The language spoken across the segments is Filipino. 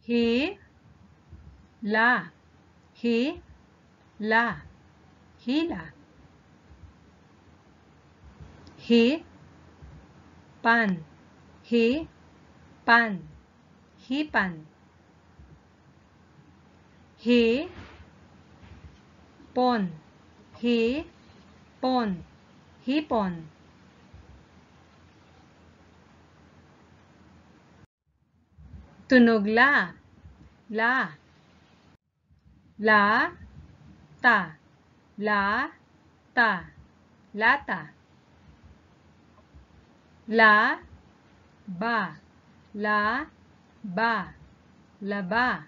hila, hila, hila. Hipan, hipan, hipan. Hipon, hipon, hipon. Tunog la, la. Lata, lata, lata. Laba, laba, laba.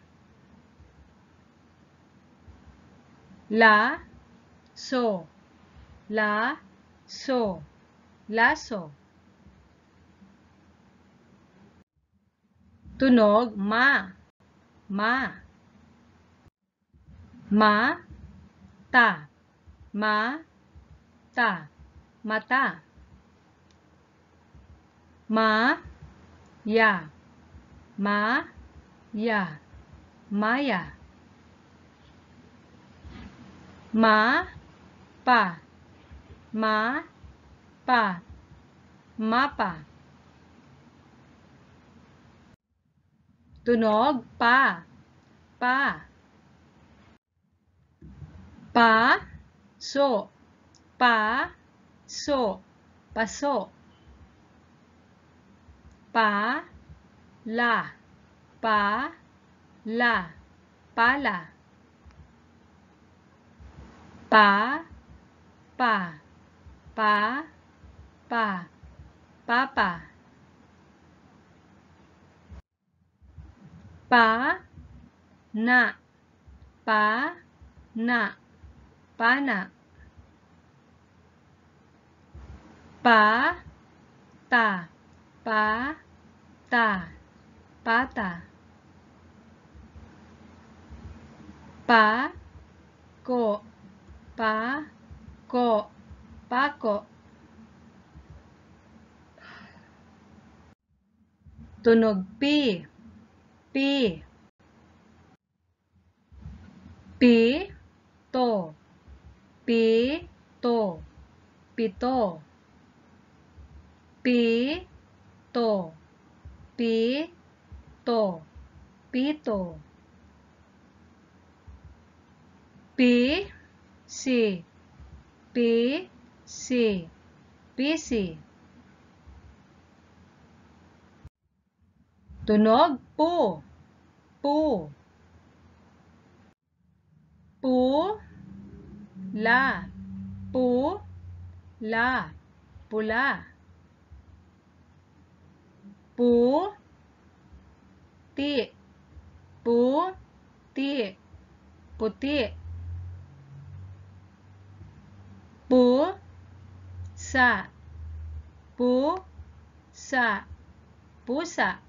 Laso, laso, laso. Tunog ma, ma. Mata, mata, mata. Maya, maya, maya. Mapa, mapa, mapa. Tunog pa, pa. Paso, paso, paso. Pala, pala, pala. Papa, papa, papa. Pana, pana, pana. Pata, pata, pata. Pako, pako, pako. Tunog pi, pi. Pito, pito, pito. Pito, pito, pito. Pisi, pisi, pisi. Tunog pu, pu. Pula, pula, pula. Puti, puti, puti. Pusa, pusa, pusa.